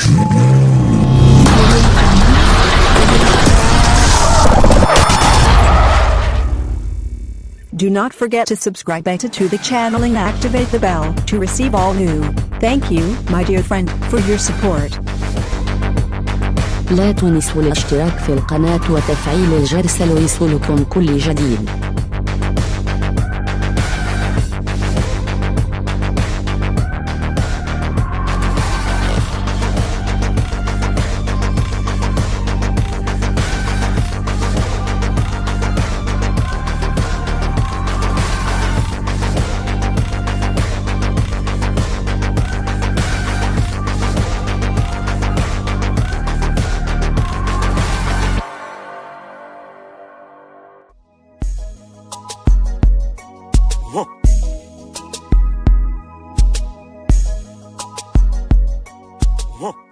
Do not forget to subscribe to the channel and activate the bell to receive all new. Thank you, my dear friend, for your support. لا تنسوا الاشتراك في القناة وتفعيل الجرس ليصلكم كل جديد. Whoa.